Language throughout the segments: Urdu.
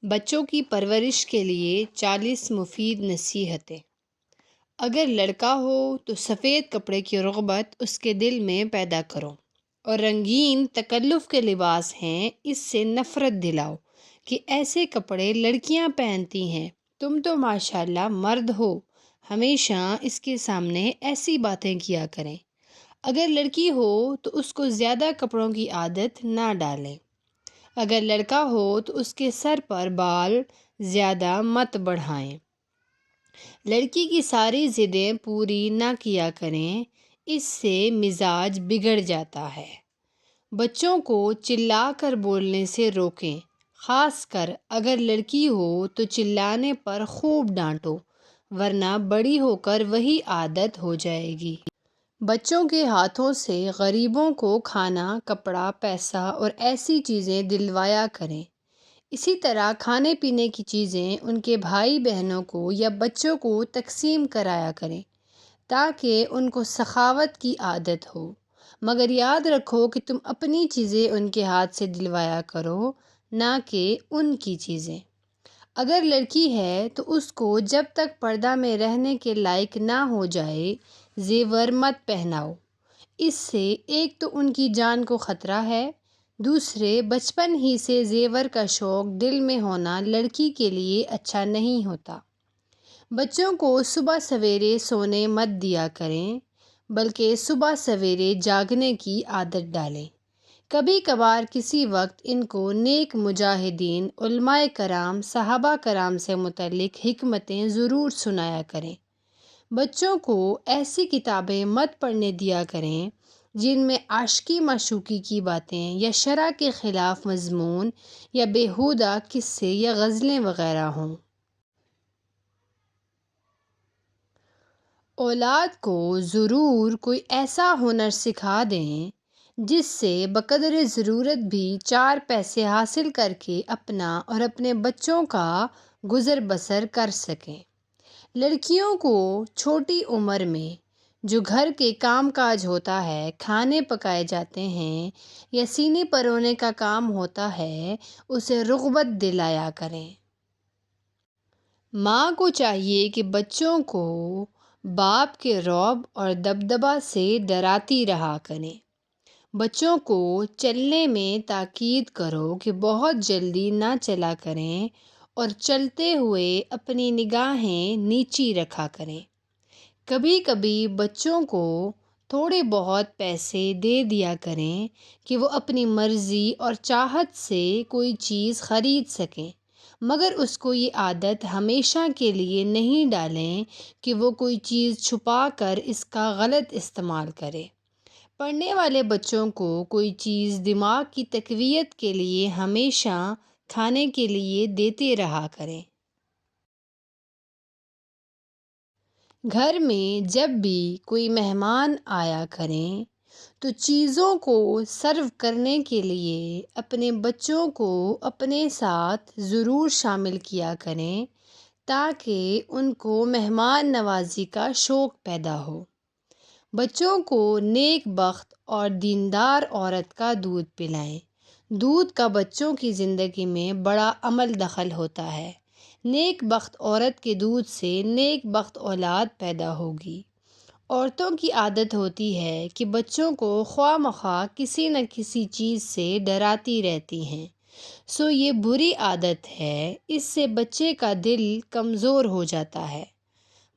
بچوں کی پرورش کے لیے 40 مفید نصیحتیں۔ اگر لڑکا ہو تو سفید کپڑے کی رغبت اس کے دل میں پیدا کرو، اور رنگین تکلف کے لباس ہیں اس سے نفرت دلاؤ کہ ایسے کپڑے لڑکیاں پہنتی ہیں، تم تو ماشاءاللہ مرد ہو، ہمیشہ اس کے سامنے ایسی باتیں کیا کریں۔ اگر لڑکی ہو تو اس کو زیادہ کپڑوں کی عادت نہ ڈالیں۔ اگر لڑکا ہو تو اس کے سر پر بال زیادہ مت بڑھائیں۔ لڑکی کی ساری ضدیں پوری نہ کیا کریں، اس سے مزاج بگڑ جاتا ہے۔ بچوں کو چلا کر بولنے سے روکیں، خاص کر اگر لڑکی ہو تو چلانے پر خوب ڈانٹو، ورنہ بڑی ہو کر وہی عادت ہو جائے گی۔ بچوں کے ہاتھوں سے غریبوں کو کھانا، کپڑا، پیسہ اور ایسی چیزیں دلوایا کریں۔ اسی طرح کھانے پینے کی چیزیں ان کے بھائی بہنوں کو یا بچوں کو تقسیم کرایا کریں تاکہ ان کو سخاوت کی عادت ہو، مگر یاد رکھو کہ تم اپنی چیزیں ان کے ہاتھ سے دلوایا کرو، نہ کہ ان کی چیزیں۔ اگر لڑکی ہے تو اس کو جب تک پردہ میں رہنے کے لائق نہ ہو جائے زیور مت پہناؤ، اس سے ایک تو ان کی جان کو خطرہ ہے، دوسرے بچپن ہی سے زیور کا شوق دل میں ہونا لڑکی کے لیے اچھا نہیں ہوتا۔ بچوں کو صبح سویرے سونے مت دیا کریں، بلکہ صبح سویرے جاگنے کی عادت ڈالیں۔ کبھی کبھار کسی وقت ان کو نیک مجاہدین، علماء کرام، صحابہ کرام سے متعلق حکمتیں ضرور سنایا کریں۔ بچوں کو ایسی کتابیں مت پڑھنے دیا کریں جن میں عاشقی معشوقی کی باتیں یا شرع کے خلاف مضمون یا بیہودہ قصے یا غزلیں وغیرہ ہوں۔ اولاد کو ضرور کوئی ایسا ہنر سکھا دیں جس سے بقدر ضرورت بھی 4 پیسے حاصل کر کے اپنا اور اپنے بچوں کا گزر بسر کر سکیں۔ لڑکیوں کو چھوٹی عمر میں جو گھر کے کام کاج ہوتا ہے، کھانے پکائے جاتے ہیں یا سینے پرونے کا کام ہوتا ہے، اسے رغبت دلایا کریں۔ ماں کو چاہیے کہ بچوں کو باپ کے رعب اور دبدبہ سے ڈراتی رہا کریں۔ بچوں کو چلنے میں تاکید کرو کہ بہت جلدی نہ چلا کریں اور چلتے ہوئے اپنی نگاہیں نیچی رکھا کریں۔ کبھی کبھی بچوں کو تھوڑے بہت پیسے دے دیا کریں کہ وہ اپنی مرضی اور چاہت سے کوئی چیز خرید سکیں، مگر اس کو یہ عادت ہمیشہ کے لیے نہیں ڈالیں کہ وہ کوئی چیز چھپا کر اس کا غلط استعمال کرے۔ پڑھنے والے بچوں کو کوئی چیز دماغ کی تقویت کے لیے ہمیشہ کھانے کے لیے دیتے رہا کریں۔ گھر میں جب بھی کوئی مہمان آیا کریں تو چیزوں کو سرو کرنے کے لیے اپنے بچوں کو اپنے ساتھ ضرور شامل کیا کریں تاکہ ان کو مہمان نوازی کا شوق پیدا ہو۔ بچوں کو نیک بخت اور دیندار عورت کا دودھ پلائیں۔ دودھ کا بچوں کی زندگی میں بڑا عمل دخل ہوتا ہے۔ نیک بخت عورت کے دودھ سے نیک بخت اولاد پیدا ہوگی۔ عورتوں کی عادت ہوتی ہے کہ بچوں کو خواہ مخواہ کسی نہ کسی چیز سے ڈراتی رہتی ہیں، سو یہ بری عادت ہے، اس سے بچے کا دل کمزور ہو جاتا ہے۔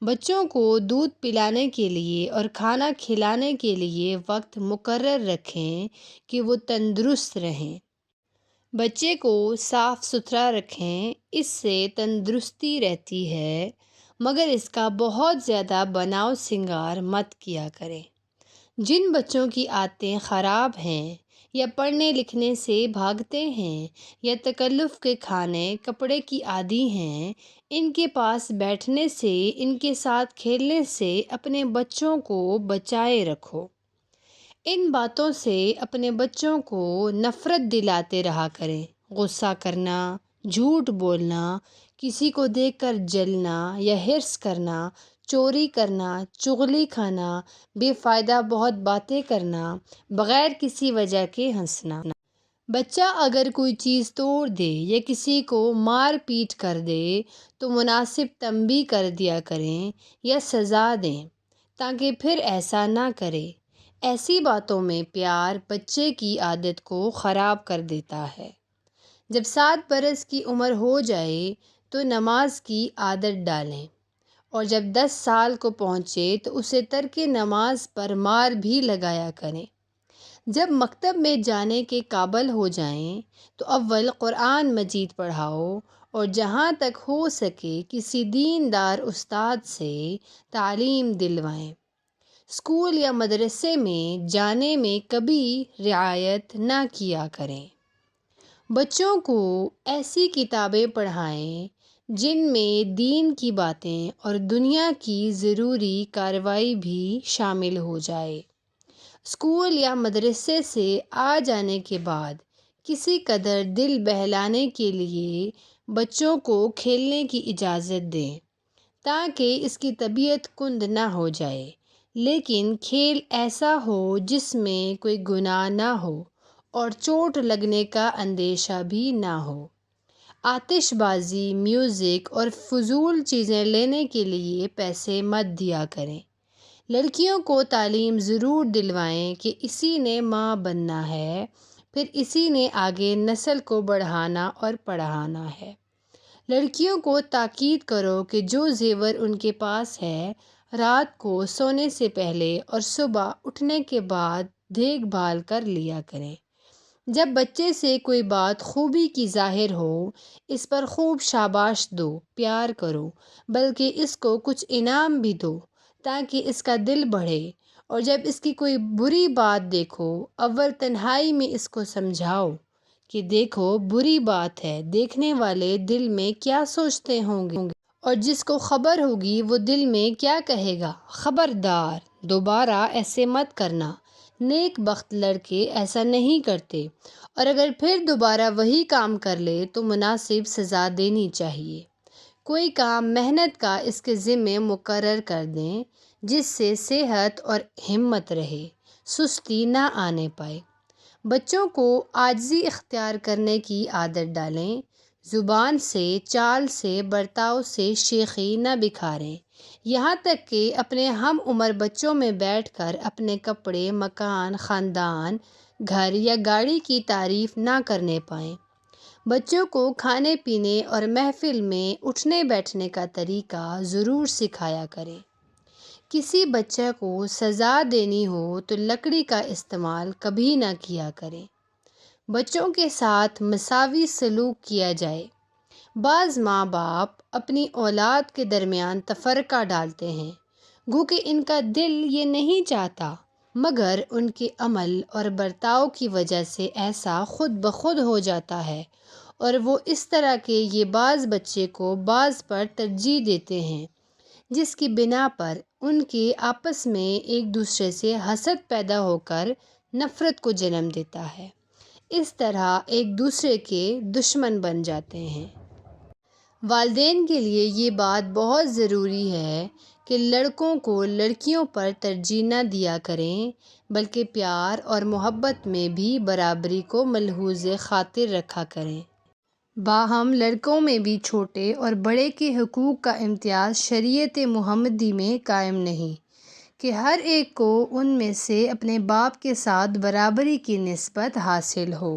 بچوں کو دودھ پلانے کے لیے اور کھانا کھلانے کے لیے وقت مقرر رکھیں کہ وہ تندرست رہیں۔ بچے کو صاف ستھرا رکھیں، اس سے تندرستی رہتی ہے، مگر اس کا بہت زیادہ بناؤ سنگار مت کیا کریں۔ جن بچوں کی عادتیں خراب ہیں یا پڑھنے لکھنے سے بھاگتے ہیں یا تکلف کے کھانے کپڑے کی عادی ہیں، ان کے پاس بیٹھنے سے، ان کے ساتھ کھیلنے سے اپنے بچوں کو بچائے رکھو۔ ان باتوں سے اپنے بچوں کو نفرت دلاتے رہا کریں۔ غصہ کرنا، جھوٹ بولنا، کسی کو دیکھ کر جلنا یا حرص کرنا، چوری کرنا، چغلی کھانا، بے فائدہ بہت باتیں کرنا، بغیر کسی وجہ کے ہنسنا، بچہ اگر کوئی چیز توڑ دے یا کسی کو مار پیٹ کر دے تو مناسب تنبیہ کر دیا کریں یا سزا دیں تاکہ پھر ایسا نہ کرے۔ ایسی باتوں میں پیار بچے کی عادت کو خراب کر دیتا ہے۔ جب 7 برس کی عمر ہو جائے تو نماز کی عادت ڈالیں، اور جب 10 سال کو پہنچے تو اسے ترک نماز پر مار بھی لگایا کریں۔ جب مکتب میں جانے کے قابل ہو جائیں تو اول قرآن مجید پڑھاؤ، اور جہاں تک ہو سکے کسی دیندار استاد سے تعلیم دلوائیں۔ اسکول یا مدرسے میں جانے میں کبھی رعایت نہ کیا کریں۔ بچوں کو ایسی کتابیں پڑھائیں جن میں دین کی باتیں اور دنیا کی ضروری کارروائی بھی شامل ہو جائے۔ اسکول یا مدرسے سے آ جانے کے بعد کسی قدر دل بہلانے کے لیے بچوں کو کھیلنے کی اجازت دیں تاکہ اس کی طبیعت کند نہ ہو جائے، لیکن کھیل ایسا ہو جس میں کوئی گناہ نہ ہو اور چوٹ لگنے کا اندیشہ بھی نہ ہو۔ آتش بازی، میوزک اور فضول چیزیں لینے کے لیے پیسے مت دیا کریں۔ لڑکیوں کو تعلیم ضرور دلوائیں کہ اسی نے ماں بننا ہے، پھر اسی نے آگے نسل کو بڑھانا اور پڑھانا ہے۔ لڑکیوں کو تاکید کرو کہ جو زیور ان کے پاس ہے رات کو سونے سے پہلے اور صبح اٹھنے کے بعد دیکھ بھال کر لیا کریں۔ جب بچے سے کوئی بات خوبی کی ظاہر ہو اس پر خوب شاباش دو، پیار کرو، بلکہ اس کو کچھ انعام بھی دو تاکہ اس کا دل بڑھے، اور جب اس کی کوئی بری بات دیکھو اول تنہائی میں اس کو سمجھاؤ کہ دیکھو بری بات ہے، دیکھنے والے دل میں کیا سوچتے ہوں گے اور جس کو خبر ہوگی وہ دل میں کیا کہے گا۔ خبردار، دوبارہ ایسے مت کرنا۔ نیک بخت لڑکے ایسا نہیں کرتے، اور اگر پھر دوبارہ وہی کام کر لے تو مناسب سزا دینی چاہیے۔ کوئی کام محنت کا اس کے ذمے مقرر کر دیں جس سے صحت اور ہمت رہے، سستی نہ آنے پائے۔ بچوں کو عاجزی اختیار کرنے کی عادت ڈالیں۔ زبان سے، چال سے، برتاؤ سے شیخی نہ بکھاریں، یہاں تک کہ اپنے ہم عمر بچوں میں بیٹھ کر اپنے کپڑے، مکان، خاندان، گھر یا گاڑی کی تعریف نہ کرنے پائیں۔ بچوں کو کھانے پینے اور محفل میں اٹھنے بیٹھنے کا طریقہ ضرور سکھایا کریں۔ کسی بچہ کو سزا دینی ہو تو لکڑی کا استعمال کبھی نہ کیا کریں۔ بچوں کے ساتھ مساوی سلوک کیا جائے۔ بعض ماں باپ اپنی اولاد کے درمیان تفرقہ ڈالتے ہیں، گو کہ ان کا دل یہ نہیں چاہتا، مگر ان کے عمل اور برتاؤ کی وجہ سے ایسا خود بخود ہو جاتا ہے، اور وہ اس طرح کے یہ بعض بچے کو بعض پر ترجیح دیتے ہیں، جس کی بنا پر ان کے آپس میں ایک دوسرے سے حسد پیدا ہو کر نفرت کو جنم دیتا ہے۔ اس طرح ایک دوسرے کے دشمن بن جاتے ہیں۔ والدین کے لیے یہ بات بہت ضروری ہے کہ لڑکوں کو لڑکیوں پر ترجیح نہ دیا کریں، بلکہ پیار اور محبت میں بھی برابری کو ملحوظ خاطر رکھا کریں۔ باہم لڑکوں میں بھی چھوٹے اور بڑے کے حقوق کا امتیاز شریعت محمدی میں قائم نہیں کہ ہر ایک کو ان میں سے اپنے باپ کے ساتھ برابری کی نسبت حاصل ہو۔